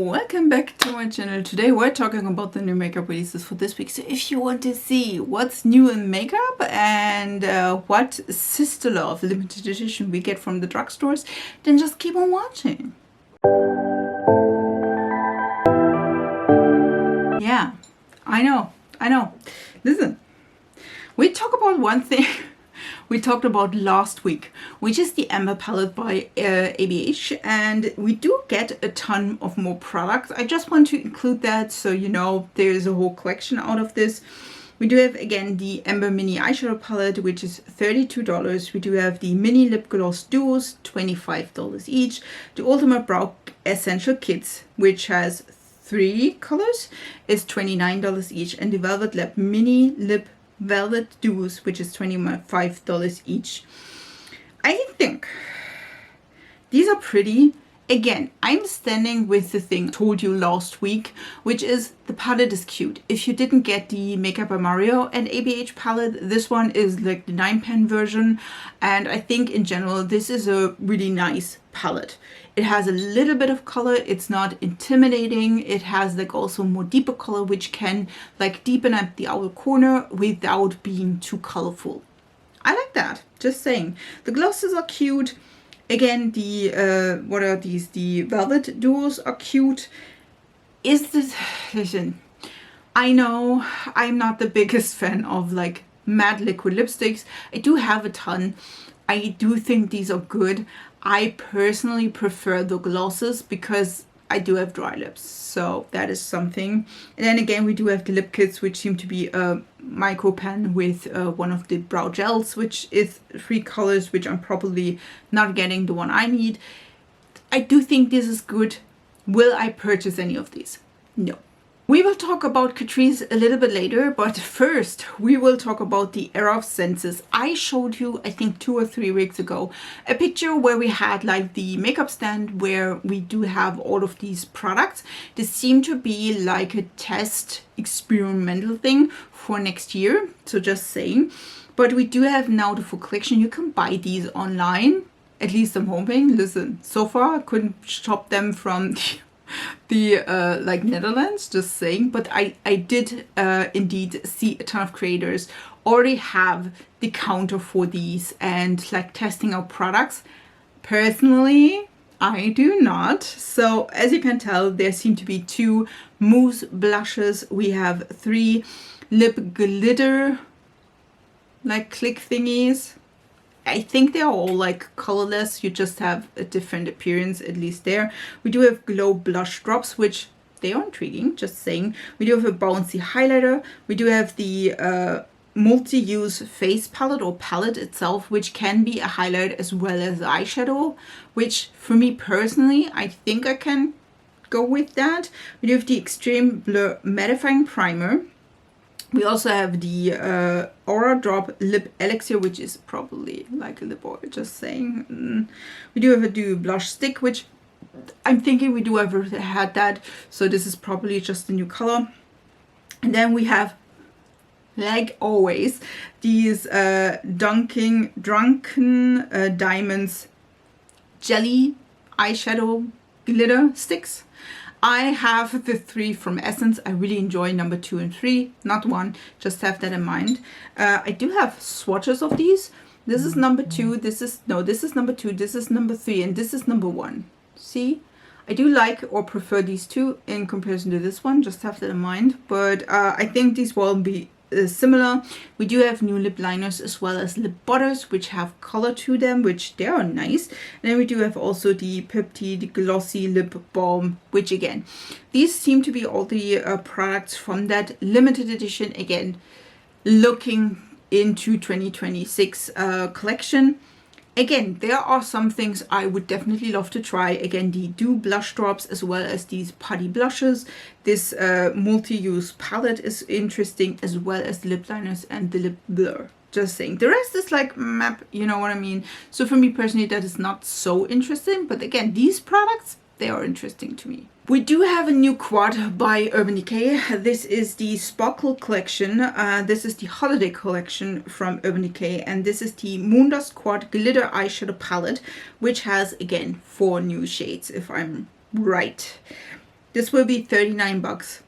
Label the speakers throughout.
Speaker 1: Welcome back to my channel. Today we're talking about the new makeup releases for this week. So if you want to see what's new in makeup and what Sisterlove limited edition we get from the drugstores, then just keep on watching. Yeah, I know. Listen, we talk about one thing we talked about last week, which is the Amber palette by ABH, and we do get a ton of more products. I just want to include that so you know there's a whole collection out of this. We do have again the Amber mini eyeshadow palette, which is $32. We do have the mini lip gloss duos, $25 each. The Ultimate Brow Essential Kits, which has 3 colors, is $29 each, and the Velvet Lab mini lip velvet duos, which is $25 each. I think these are pretty. Again, I'm standing with the thing I told you last week, which is the palette is cute. If you didn't get the Makeup by Mario and ABH palette, this one is like the 9-pan version, and I think in general this is a really nice palette. It has a little bit of color, it's not intimidating, it has like also more deeper color which can like deepen up the outer corner without being too colorful. I like that, just saying. The glosses are cute. Again, the what are these? The velvet duos are cute. Is this, listen, I know I'm not the biggest fan of like matte liquid lipsticks. I do have a ton. I do think these are good. I personally prefer the glosses because I do have dry lips, so that is something. And then again, we do have the lip kits, which seem to be a micro pen with one of the brow gels, which is 3 colors, which I'm probably not getting the one I need. I do think this is good. Will I purchase any of these? No. We will talk about Catrice a little bit later, but first we will talk about the E.L.F Senses. I showed you, I think 2 or 3 weeks ago, a picture where we had like the makeup stand where we do have all of these products. This seemed to be like a test experimental thing for next year, so just saying. But we do have now the full collection. You can buy these online, at least I'm hoping. Listen, so far I couldn't shop them from the like Netherlands, just saying, but I did indeed see a ton of creators already have the counter for these and like testing out products. Personally, I do not. So as you can tell, there seem to be 2 mousse blushes. We have 3 lip glitter like click thingies. I think they're all like colorless, you just have a different appearance, at least there. We do have glow blush drops, which they are intriguing, just saying. We do have a bouncy highlighter. We do have the multi-use face palette or palette itself, which can be a highlight as well as eyeshadow, which for me personally, I think I can go with that. We do have the Extreme Blur Mattifying Primer. We also have the Aura Drop Lip Elixir, which is probably like a lip oil, just saying. We do have a Dew Blush Stick, which I'm thinking we do have had that, so this is probably just a new color. And then we have, like always, these Drunken Diamonds Jelly Eyeshadow Glitter Sticks. I have the 3 from Essence. I really enjoy number 2 and 3, not 1, just have that in mind. I do have swatches of these. This is number 2, this is number 2, this is number 3, and this is number 1. See? I do like or prefer these 2 in comparison to this one, just have that in mind. But I think these will be similar. We do have new lip liners as well as lip butters, which have color to them, which they are nice. And then we do have also the Peptide Glossy Lip Balm, which again, these seem to be all the products from that limited edition. Again, looking into 2026 collection. Again, there are some things I would definitely love to try. Again, the Dew blush drops as well as these putty blushes. This multi-use palette is interesting, as well as the lip liners and the lip blur. Just saying. The rest is like map, you know what I mean? So for me personally, that is not so interesting. But again, these products, they are interesting to me. We do have a new quad by Urban Decay. This is the Sparkle collection. This is the holiday collection from Urban Decay, and this is the Moondust Quad Glitter Eyeshadow Palette, which has again 4 new shades, if I'm right. This will be 39 bucks.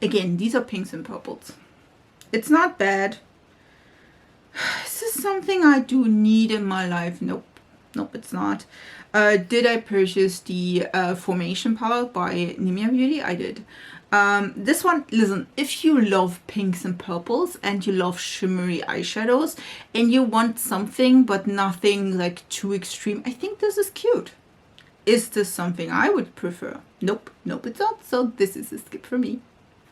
Speaker 1: Again, these are pinks and purples. It's not bad. Is this something I do need in my life? Nope. Nope, it's not. Did I purchase the Formation palette by Nimia Beauty? I did. This one, listen, if you love pinks and purples and you love shimmery eyeshadows and you want something but nothing like too extreme, I think this is cute. Is this something I would prefer? Nope, nope it's not, so this is a skip for me.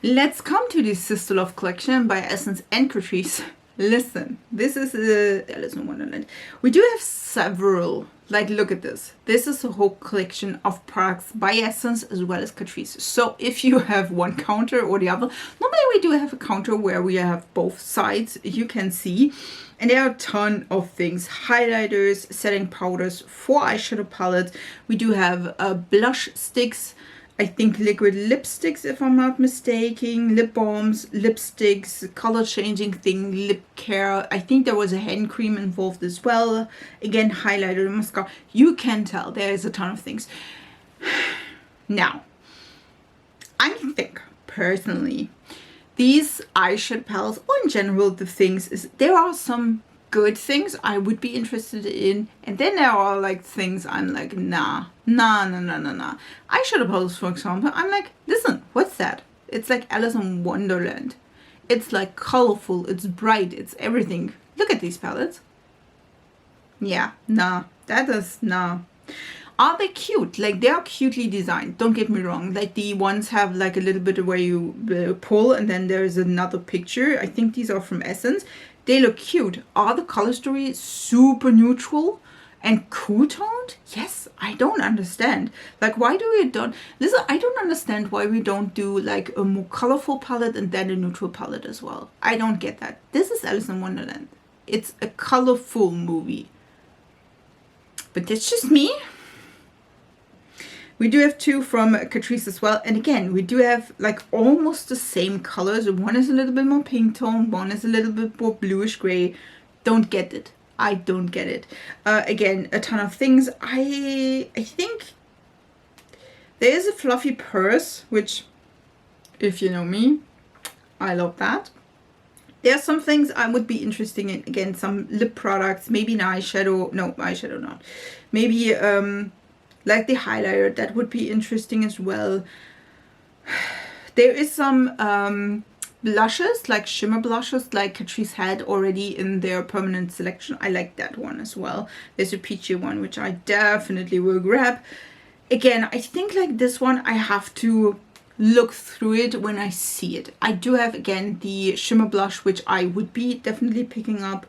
Speaker 1: Let's come to the Sisterlove collection by Essence and Catrice. Listen, this is Alice in Wonderland. We do have several, like look at this. This is a whole collection of products by Essence as well as Catrice. So if you have one counter or the other, normally we do have a counter where we have both sides, you can see. And there are a ton of things, highlighters, setting powders, 4 eyeshadow palettes. We do have blush sticks, I think liquid lipsticks if I'm not mistaken, lip balms, lipsticks, color changing thing, lip care. I think there was a hand cream involved as well. Again, highlighter, mascara. You can tell there is a ton of things. Now, I think personally, these eyeshadow palettes, or in general the things, is there are some good things I would be interested in, and then there are like things I'm like nah. Eyeshadow palettes, for example, I'm like, listen, what's that? It's like Alice in Wonderland. It's like colorful, it's bright, it's everything. Look at these palettes. Yeah, nah, that is nah. Are they cute? Like, they are cutely designed, don't get me wrong. Like, the ones have like a little bit where you pull and then there's another picture. I think these are from Essence. They look cute. Are the color stories super neutral and cool toned? Yes, I don't understand. Like, why do we don't... Listen, I don't understand why we don't do like a more colorful palette and then a neutral palette as well. I don't get that. This is Alice in Wonderland. It's a colorful movie. But that's just me. We do have 2 from Catrice as well. And again, we do have like almost the same colors. One is a little bit more pink tone. One is a little bit more bluish gray. Don't get it. I don't get it. Again, a ton of things. I think there is a fluffy purse, which, if you know me, I love that. There are some things I would be interested in. Again, some lip products, maybe an eyeshadow. No, eyeshadow not. Maybe like the highlighter, that would be interesting as well. There is some blushes, like shimmer blushes, like Catrice had already in their permanent selection. I like that one as well. There's a peachy one, which I definitely will grab. Again, I think like this one, I have to look through it when I see it. I do have, again, the shimmer blush, which I would be definitely picking up.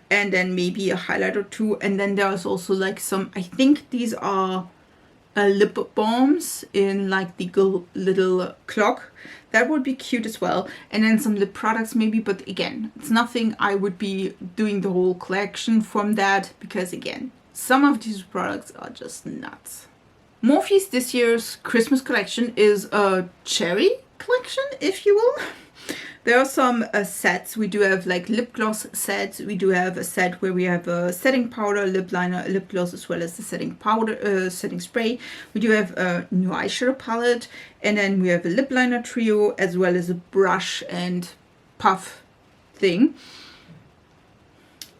Speaker 1: And then maybe a highlighter too. And then there's also like some, I think these are lip balms in like the little clock. That would be cute as well. And then some lip products maybe, but again, it's nothing I would be doing the whole collection from that, because again, some of these products are just nuts. Morphe's this year's Christmas collection is a cherry collection, if you will. There are some sets. We do have like lip gloss sets. We do have a set where we have a setting powder, lip liner, lip gloss, as well as the setting powder, setting spray. We do have a new eyeshadow palette, and then we have a lip liner trio, as well as a brush and puff thing.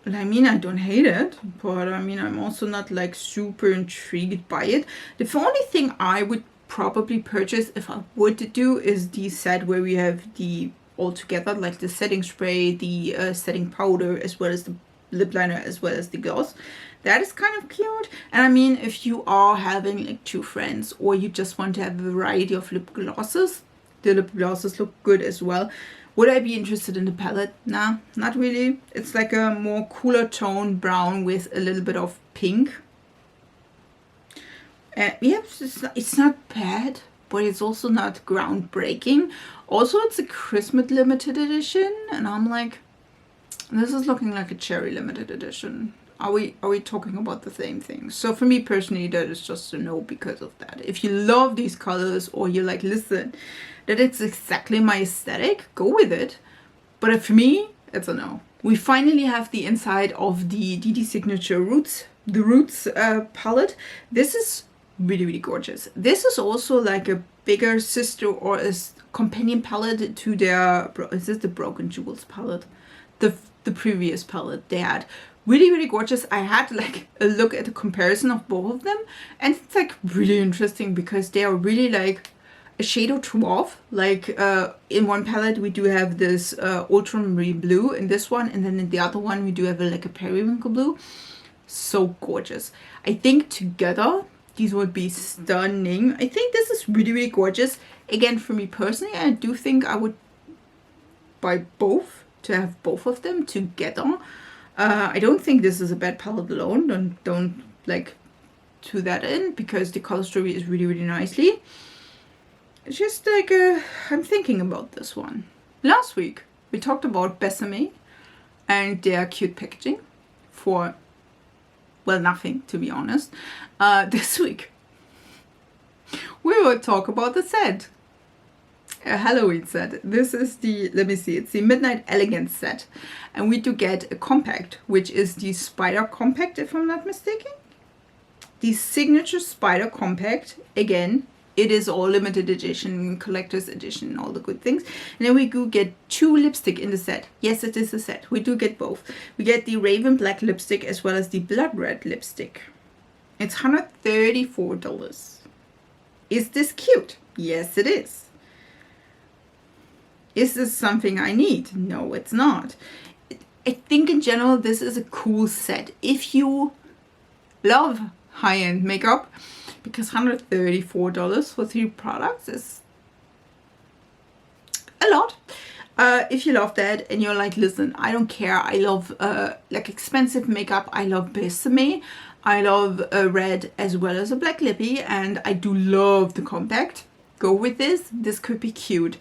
Speaker 1: And I mean, I don't hate it, but I mean, I'm also not like super intrigued by it. The only thing I would probably purchase if I would do is the set where we have the all together, like the setting spray, the setting powder, as well as the lip liner, as well as the gloss. That is kind of cute. And I mean, if you are having like 2 friends, or you just want to have a variety of lip glosses, the lip glosses look good as well. Would I be interested in the palette? Nah, not really. It's like a more cooler tone brown with a little bit of pink. Yeah, it's not bad, but it's also not groundbreaking. Also, it's a Christmas limited edition, and I'm like, this is looking like a cherry limited edition. Are we talking about the same thing? So for me personally, that is just a no because of that. If you love these colors, or you're like, listen, that it's exactly my aesthetic, go with it. But for me, it's a no. We finally have the inside of the Dedes Signature Roots, the Roots palette. This is really, really gorgeous. This is also like a bigger sister or a companion palette to their, is this the Broken Jewels palette? The previous palette they had. Really, really gorgeous. I had like a look at the comparison of both of them, and it's like really interesting because they are really like a shade or two off. Like in one palette we do have this ultramarine blue in this one, and then in the other one we do have like a periwinkle blue. So gorgeous. I think together these would be stunning. I think this is really, really gorgeous. Again, for me personally, I do think I would buy both, to have both of them together. I don't think this is a bad palette alone. Don't like to that in, because the color story is really, really nicely. It's just like I'm thinking about this one. Last week we talked about Besame and their cute packaging for, well, nothing, to be honest. This week we will talk about the set. A Halloween set. This is the, let me see, it's the Midnight Elegance set. And we do get a compact, which is the Spider Compact, if I'm not mistaken. The signature Spider Compact. Again, it is all limited edition, collector's edition, all the good things. And then we do get 2 lipstick in the set. Yes, it is a set. We do get both. We get the Raven Black lipstick as well as the Blood Red lipstick. It's $134. Is this cute? Yes, it is. Is this something I need? No, it's not. I think in general this is a cool set if you love high-end makeup, because $134 for 3 products is a lot. If you love that and you're like, listen, I don't care, I love like expensive makeup, I love Besame, I love a red as well as a black lippy, and I do love the compact, go with this. This could be cute.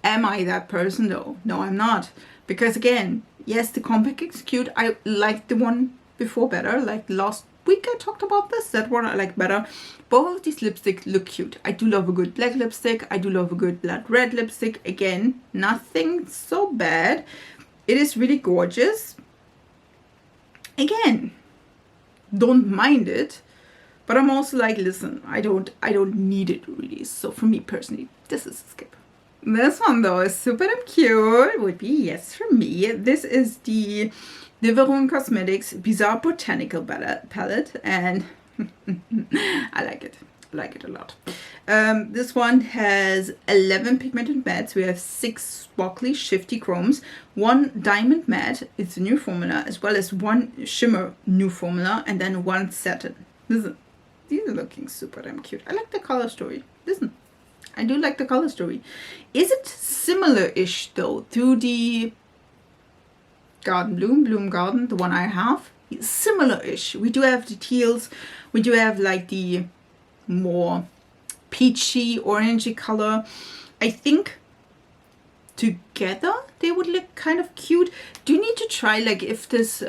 Speaker 1: Am I that person though? No, I'm not. Because again, yes, the compact is cute. I like the one before better. Like last week I talked about this. That one I like better. Both of these lipsticks look cute. I do love a good black lipstick. I do love a good blood red lipstick. Again, nothing so bad. It is really gorgeous. Again, don't mind it. But I'm also like, listen, I don't need it really. So for me personally, this is a skip. This one though is super damn cute. Would be yes for me. This is the Diverune Cosmetics Bizarre Botanical palette, and I like it. I like it a lot. This one has 11 pigmented mattes. We have 6 sparkly shifty chromes, 1 diamond matte, it's a new formula, as well as 1 shimmer new formula, and then 1 satin. Listen, these are looking super damn cute. I like the color story. Listen, I do like the color story. Is it similar-ish though to the Bloom Garden, the one I have? Similar-ish. We do have the teals. We do have like the more peachy, orangey color. I think together they would look kind of cute. Do you need to try like if this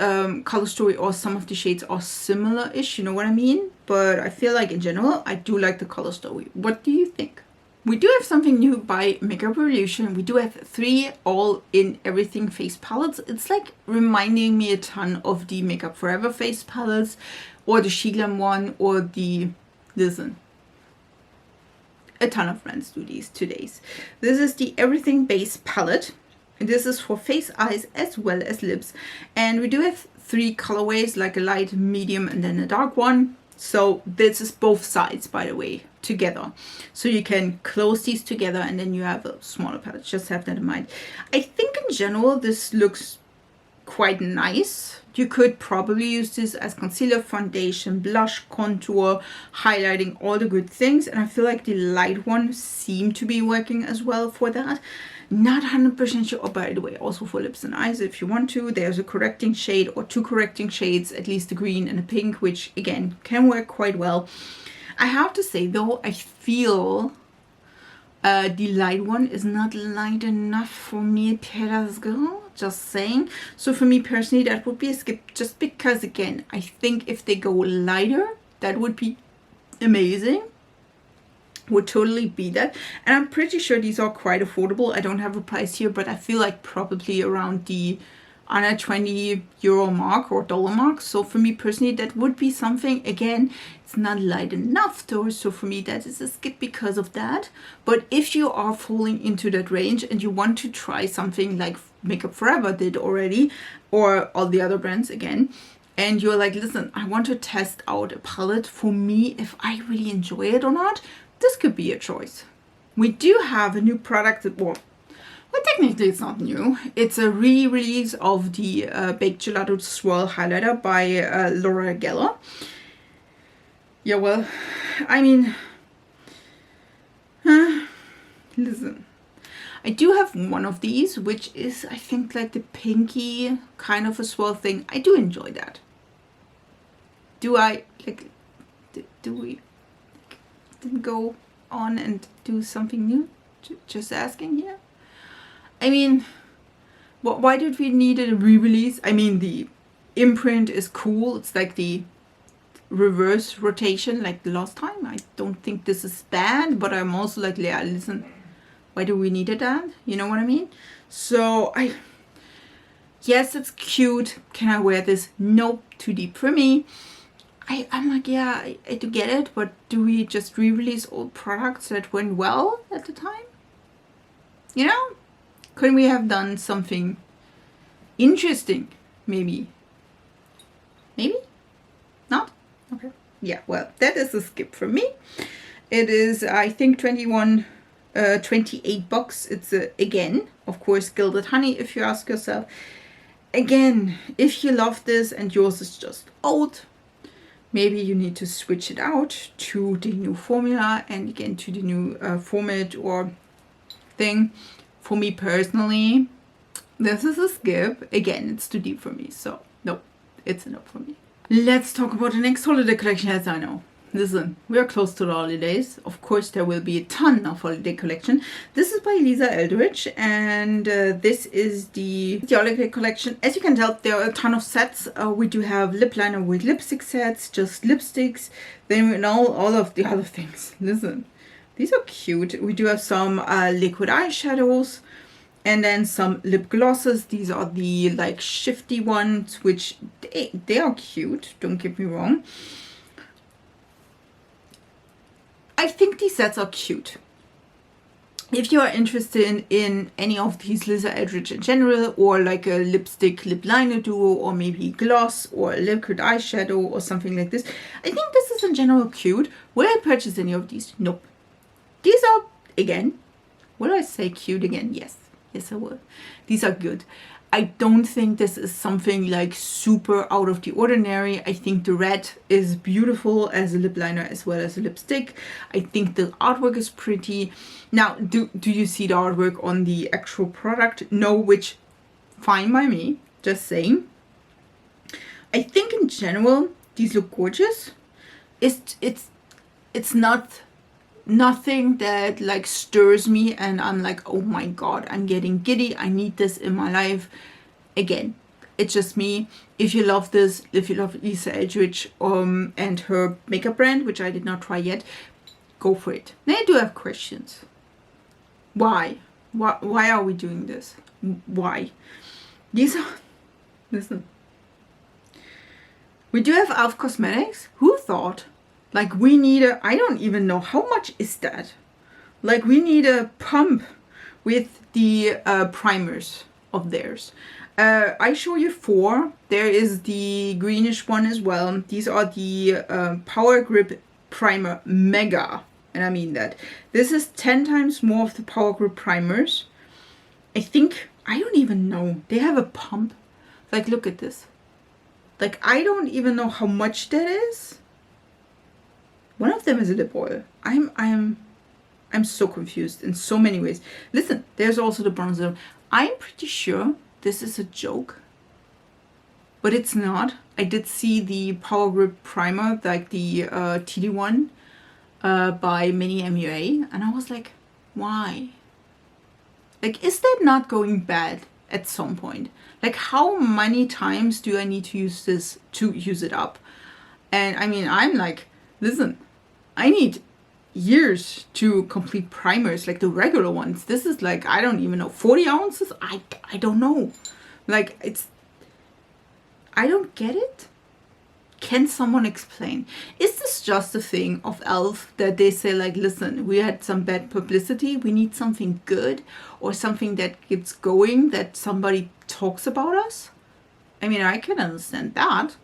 Speaker 1: color story or some of the shades are similar-ish, you know what I mean? But I feel like in general I do like the color story. What do you think? We do have something new by Makeup Revolution. We do have 3 all in everything face palettes. It's like reminding me a ton of the Makeup Forever face palettes, or the Glam one, or the, listen, a ton of brands do these today's. This is the Everything Base palette. And this is for face, eyes, as well as lips. And we do have 3 colorways, like a light, medium, and then a dark one. So this is both sides, by the way, together. So you can close these together and then you have a smaller palette. Just have that in mind. I think in general this looks quite nice. You could probably use this as concealer, foundation, blush, contour, highlighting, all the good things. And I feel like the light one seemed to be working as well for that. Not 100% sure. Oh, by the way, also for lips and eyes, if you want to, there's a correcting shade or 2 correcting shades, at least a green and a pink, which again can work quite well. I have to say though, I feel the light one is not light enough for me, Peter's girl, just saying. So for me personally, that would be a skip, just because again, I think if they go lighter, that would be amazing. Would totally be that. And I'm pretty sure these are quite affordable. I don't have a price here, but I feel like probably around the under 20 euro mark or dollar mark. So for me personally, that would be something. Again, it's not light enough though, so for me that is a skip because of that. But if you are falling into that range and you want to try something like Makeup Forever did already, or all the other brands again, and you're like, listen, I want to test out a palette for me if I really enjoy it or not, this could be a choice. We do have a new product that, well, technically it's not new. It's a re-release of the Baked Gelato Swirl highlighter by Laura Geller. Yeah, well, I mean, listen, I do have one of these, which is, I think, like the pinky kind of a swirl thing. I do enjoy that. Do I, like, do we didn't go on and do something new? Just asking here. I mean, why did we need a re-release? I mean, the imprint is cool. It's like the reverse rotation like the last time. I don't think this is bad, but I'm also like, yeah, listen, why do we need that? You know what I mean? So yes, it's cute. Can I wear this? Nope, too deep for me. I'm like, yeah, I do get it, but do we just re-release old products that went well at the time? You know? Couldn't we have done something interesting? Maybe? Not? Okay. Yeah, well, that is a skip for me. It is, I think, 28 bucks. It's, again, of course, Gilded Honey, if you ask yourself. Again, if you love this and yours is just old, maybe you need to switch it out to the new formula and again to the new format or thing. For me personally, this is a skip. Again, it's too deep for me, so no, it's a no for me. Let's talk about the next holiday collection. As I know, listen, we are close to the holidays. Of course, there will be a ton of holiday collection. This is by Eldrigde, and this is the holiday collection. As you can tell, there are a ton of sets. We do have lip liner with lipstick sets, just lipsticks. Then we know all of the other things. Listen. These are cute. We do have some liquid eyeshadows and then some lip glosses. These are the like shifty ones, which they are cute. Don't get me wrong. I think these sets are cute. If you are interested in any of these Eldrigde in general, or like a lipstick lip liner duo, or maybe gloss or liquid eyeshadow or something like this, I think this is in general cute. Will I purchase any of these? Nope. These are, again, will I say cute again? Yes. Yes, I will. These are good. I don't think this is something like super out of the ordinary. I think the red is beautiful as a lip liner as well as a lipstick. I think the artwork is pretty. Now, do you see the artwork on the actual product? No, which, fine by me. Just saying. I think in general, these look gorgeous. It's not nothing that like stirs me and I'm like, oh my god, I'm getting giddy, I need this in my life. Again, it's just me. If you love this, if you love Eldrigde and her makeup brand, which I did not try yet, go for it. Now I do have questions. Why are we doing this? Why? These are, listen, we do have E.L.F cosmetics. Who thought? Like, we need a, I don't even know, how much is that? Like, we need a pump with the primers of theirs. I show you 4. There is the greenish one as well. These are the Power Grip Primer Mega. And I mean that. This is 10 times more of the Power Grip primers. I think, I don't even know. They have a pump. Like, look at this. Like, I don't even know how much that is. One of them is a lip oil. I'm so confused in so many ways. Listen, there's also the bronzer. I'm pretty sure this is a joke, but it's not. I did see the Power Grip primer, like the TD one by Mini MUA, and I was like, why? Like, is that not going bad at some point? Like, how many times do I need to use this to use it up? And I mean, I'm like, listen, I need years to complete primers, like the regular ones. This is like, I don't even know, 40 ounces? I don't know. Like, I don't get it. Can someone explain? Is this just a thing of E.L.F. that they say like, listen, we had some bad publicity, we need something good or something that gets going, that somebody talks about us? I mean, I can understand that,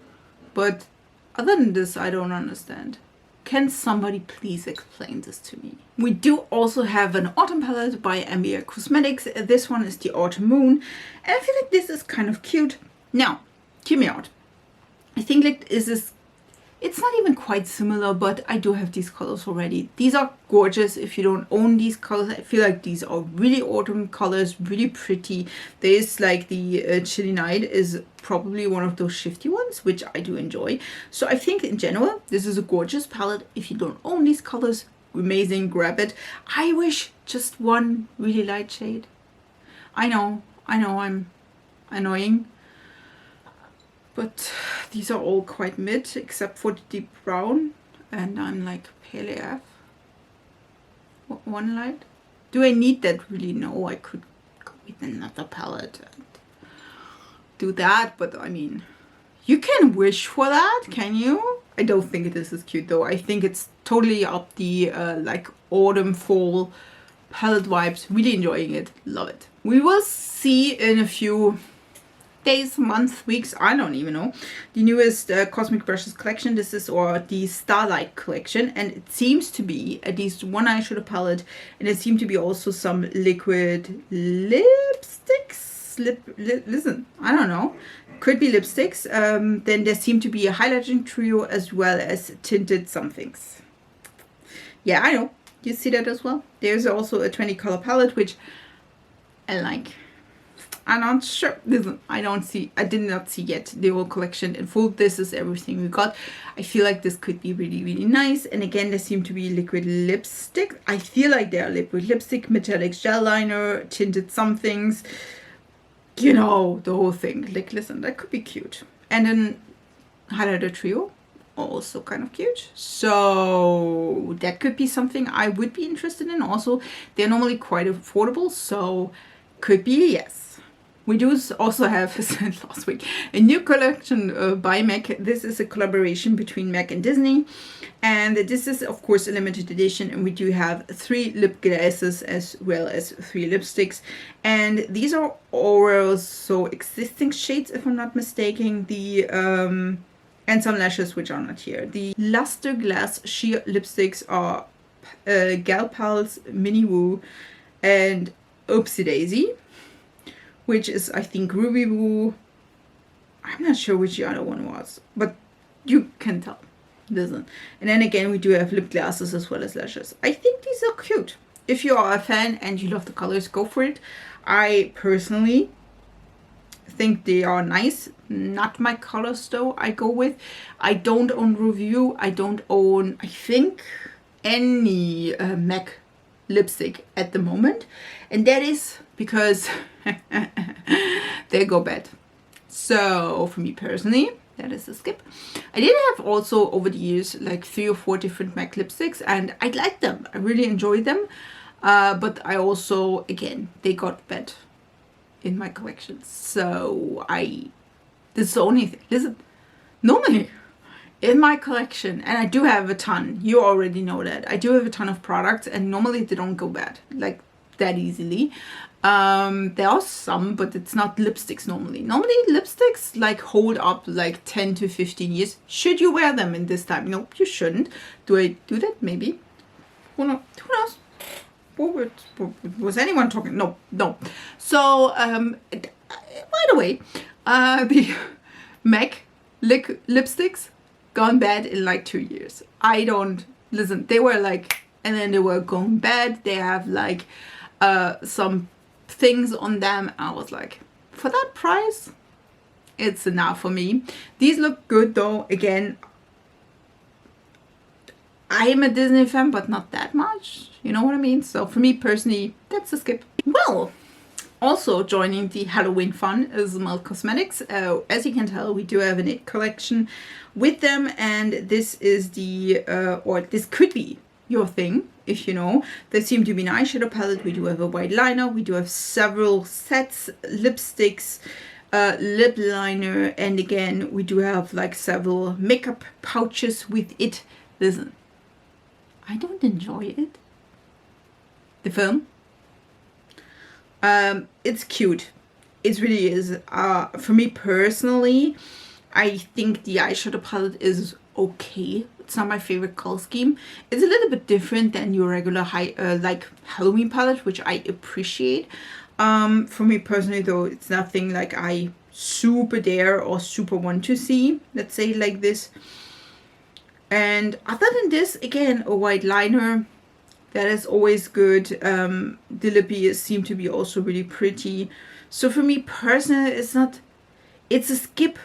Speaker 1: but other than this, I don't understand. Can somebody please explain this to me? We do also have an autumn palette by Ambient Cosmetics. This one is the Autumn Moon, and I feel like this is kind of cute. Now, hear me out. I think like this is, it's not even quite similar, but I do have these colors already. These are gorgeous. If you don't own these colors, I feel like these are really autumn colors, really pretty. There's like the Chilly Night is probably one of those shifty ones, which I do enjoy. So I think in general, this is a gorgeous palette. If you don't own these colors, amazing, grab it. I wish just one really light shade. I know, I'm annoying. But these are all quite mid, except for the deep brown. And I'm like, pale AF. One light. Do I need that? Really? No, I could go with another palette and do that. But I mean, you can wish for that, can you? I don't think this is cute though. I think it's totally up the like autumn, fall palette vibes. Really enjoying it. Love it. We will see in a few days, months, weeks, I don't even know, the newest Cosmic Brushes collection. This is the Starlight collection, and it seems to be at least one eyeshadow palette, and it seems to be also some liquid lipsticks. Listen, I don't know, could be lipsticks. Then there seem to be a highlighting trio as well as tinted somethings. Yeah, I know, you see that as well. There's also a 20 color palette, which I like. I'm not sure. Listen, I did not see yet the whole collection in full. This is everything we got. I feel like this could be really, really nice. And again, there seem to be liquid lipstick. I feel like they are liquid lipstick, metallic gel liner, tinted somethings. You know, the whole thing. Like, listen, that could be cute. And then highlighter trio, also kind of cute. So that could be something I would be interested in. Also, they're normally quite affordable, so could be a yes. We do also have, as I said last week, a new collection by MAC. This is a collaboration between MAC and Disney. And this is, of course, a limited edition. And we do have 3 lip glosses as well as 3 lipsticks. And these are also existing shades, if I'm not mistaken. And some lashes, which are not here. The Luster Glass Sheer lipsticks are Gal Pals, Mini Woo, and Oopsie Daisy, which is, I think, Ruby Woo. I'm not sure which the other one was, but you can tell. Listen. And then again, we do have lip glosses as well as lashes. I think these are cute. If you are a fan and you love the colors, go for it. I personally think they are nice. Not my colors though I go with. I don't own Review. I don't own, I think, any MAC lipstick at the moment. And that is because they go bad. So for me personally, that is a skip. I did have also over the years like 3 or 4 different MAC lipsticks, and I liked them. I really enjoyed them. But I also, again, they got bad in my collection. So this is the only thing. Listen, normally in my collection, and I do have a ton, you already know that, I do have a ton of products, and normally they don't go bad like that easily. There are some, but it's not lipsticks normally. Normally lipsticks like hold up like 10 to 15 years. Should you wear them in this time? No, you shouldn't. Do I do that? Maybe. Who knows? Was anyone talking? No. So, by the way, the MAC lipsticks gone bad in like 2 years. I don't, listen, they were like, and then they were going bad. They have like some things on them. I was like, for that price, it's enough for me. These look good though. Again, I am a Disney fan, but not that much. You know what I mean? So for me personally, that's a skip. Well, also joining the Halloween fun is E.L.F Cosmetics. As you can tell, we do have an It collection with them, and this is the, or this could be your thing, if you know. There seem to be an eyeshadow palette. We do have a white liner. We do have several sets, lipsticks, lip liner, and again we do have like several makeup pouches with it. Listen, I don't enjoy it, the film. It's cute, it really is. For me personally, I think the eyeshadow palette is okay. It's not my favorite color scheme. It's a little bit different than your regular like Halloween palette, which I appreciate. For me personally though, it's nothing like I super dare or super want to see, let's say like this. And other than this, again, a white liner, that is always good. The lippy seem to be also really pretty. So for me personally, it's a skip,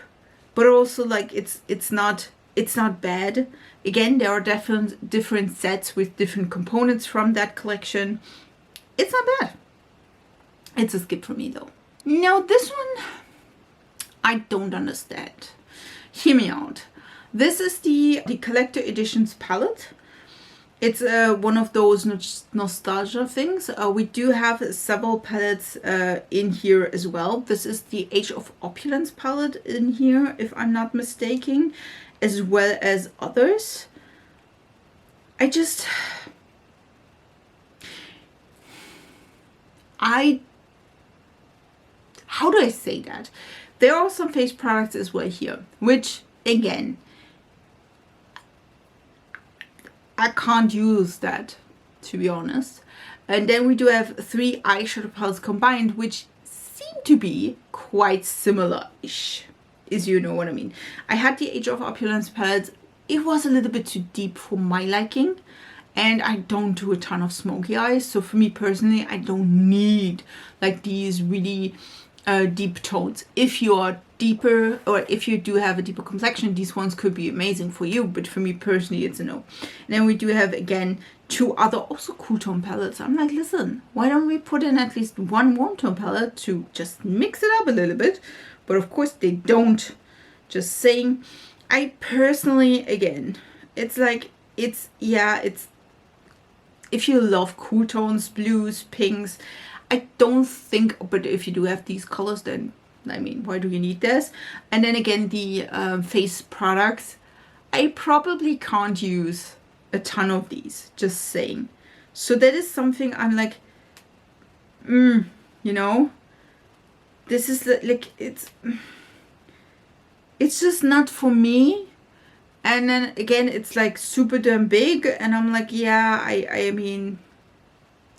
Speaker 1: but also like it's not bad. Again, there are different sets with different components from that collection. It's not bad. It's a skip for me though. Now this one, I don't understand. Hear me out. This is the collector editions palette. It's one of those nostalgia things. We do have several palettes in here as well. This is the Age of Opulence palette in here, if I'm not mistaken, as well as others. How do I say that? There are some face products as well here, which again, I can't use that, to be honest. And then we do have 3 eyeshadow palettes combined, which seem to be quite similar-ish, if you know what I mean. I had the Age of Opulence palette. It was a little bit too deep for my liking, and I don't do a ton of smoky eyes. So for me personally, I don't need like these really deep tones. If you are deeper, or if you do have a deeper complexion, these ones could be amazing for you, but for me personally, it's a no. And then we do have again 2 other also cool tone palettes. I'm like, listen, why don't we put in at least one warm tone palette to just mix it up a little bit? But of course they don't. Just saying. I personally, again, it's like, if you love cool tones, blues, pinks, I don't think, but if you do have these colors, then I mean, why do you need this? And then again, the face products, I probably can't use a ton of these, just saying. So that is something I'm like, you know, this is like, it's just not for me. And then again, it's like super damn big, and I'm like, yeah, I mean,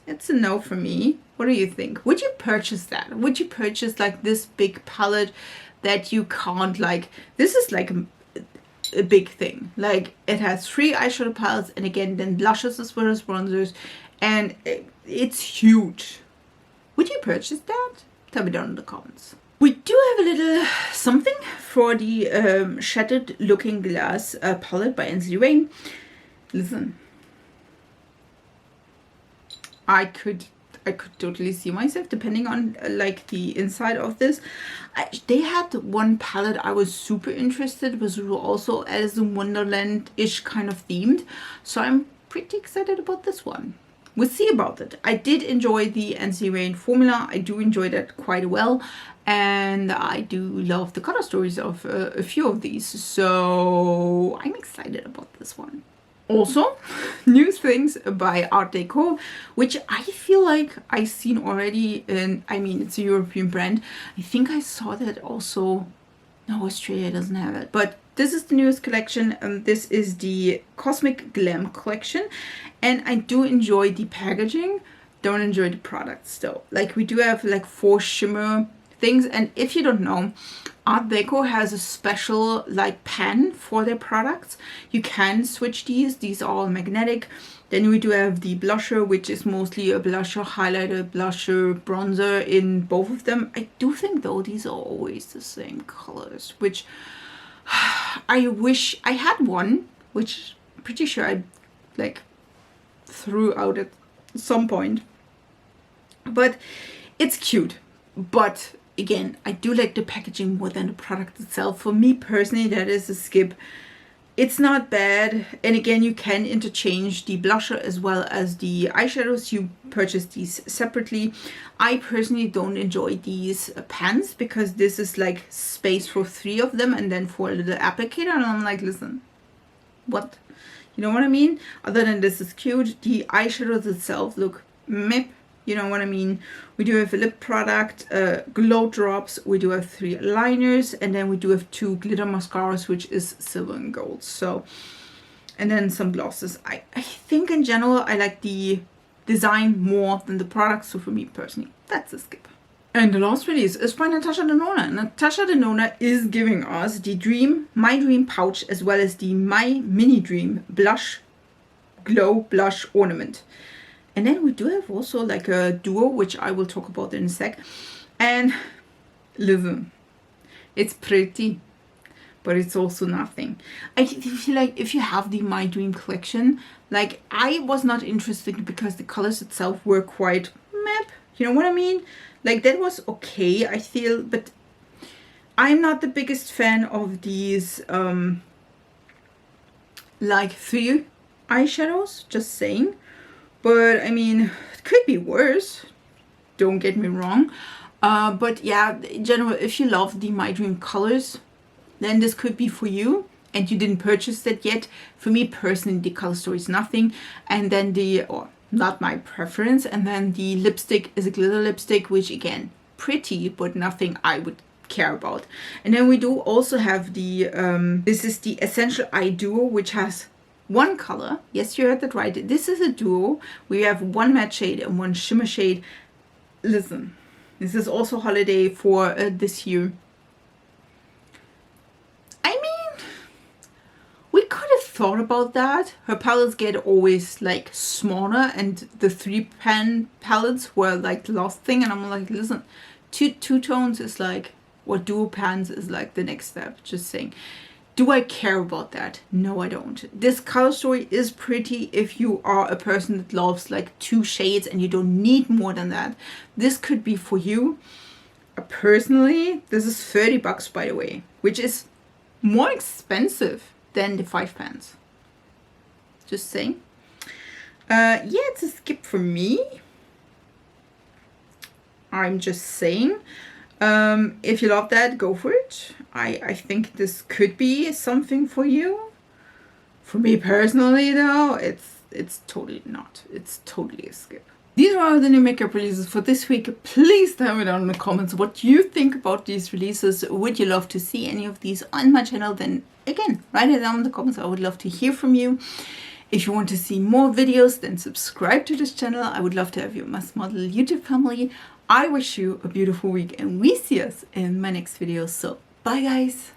Speaker 1: it's a no for me. What do you think? Would you purchase that? Would you purchase like this big palette that you can't like? This is like a big thing. Like it has 3 eyeshadow palettes, and again then blushes as well as bronzers, and it's huge. Would you purchase that? Tell me down in the comments. We do have a little something for the Shattered Looking Glass palette by Ensley. Listen, I could totally see myself, depending on like the inside of this. They had one palette I was super interested, was also as a Wonderland-ish kind of themed, so I'm pretty excited about this one. We'll see about it. I did enjoy the Ensley formula. I do enjoy that quite well, and I do love the color stories of a few of these, so I'm excited about this one. Also, new things by Art Deco, which I feel like I've seen already in, I mean, it's a European brand. I think I saw that also. No, Australia doesn't have it. But this is the newest collection. This is the Cosmic Glam collection. And I do enjoy the packaging. Don't enjoy the products though. Like we do have like 4 shimmer things. And if you don't know, Art Deco has a special like pen for their products. You can switch these. These are all magnetic. Then we do have the blusher, which is mostly a blusher, highlighter, blusher, bronzer in both of them. I do think though these are always the same colors, which I wish I had one, which I'm pretty sure I like threw out at some point. But it's cute. But again, I do like the packaging more than the product itself. For me personally, that is a skip. It's not bad, and again, you can interchange the blusher as well as the eyeshadows. You purchase these separately. I personally don't enjoy these pans because this is like space for 3 of them and then for a little applicator, and I'm like, listen, what? You know what I mean? Other than this is cute. The eyeshadows itself look meh. You know what I mean? We do have a lip product, glow drops, we do have 3 liners, and then we do have 2 glitter mascaras, which is silver and gold. So, and then some glosses. I think in general, I like the design more than the product. So for me personally, that's a skip. And the last release is by Natasha Denona. Natasha Denona is giving us the Dream, My Dream pouch, as well as the My Mini Dream blush, glow blush ornament. And then we do have also like a duo, which I will talk about in a sec. And listen, it's pretty, but it's also nothing. I feel like if you have the My Dream collection, like I was not interested because the colors itself were quite meh. You know what I mean? Like that was okay, I feel, but I'm not the biggest fan of these like 3 eyeshadows, just saying. But I mean, it could be worse, don't get me wrong. But yeah, in general, if you love the My Dream colors, then this could be for you. And you didn't purchase that yet. For me personally, the color story is nothing. And then or not my preference. And then the lipstick is a glitter lipstick, which again, pretty, but nothing I would care about. And then we do also have the, this is the Essential Eye Duo, which has 1 color. Yes, you heard that right. This is a duo. We have 1 matte shade and 1 shimmer shade. Listen, this is also holiday for this year. I mean, we could have thought about that. Her palettes get always like smaller, and the 3-pan palettes were like the last thing. And I'm like, listen, two tones is like, or duo pans is like the next step. Just saying. Do I care about that? No, I don't. This color story is pretty if you are a person that loves like 2 shades and you don't need more than that. This could be for you. Personally, this is $30 by the way, which is more expensive than the 5 pans. Just saying. Yeah, it's a skip for me. I'm just saying. If you love that, go for it. I think this could be something for you. For me personally though, it's totally not. It's totally a skip. These are the new makeup releases for this week. Please tell me down in the comments what you think about these releases. Would you love to see any of these on my channel? Then again, write it down in the comments. I would love to hear from you. If you want to see more videos, then subscribe to this channel. I would love to have you in my small little YouTube family. I wish you a beautiful week, and we see us in my next video. So bye guys.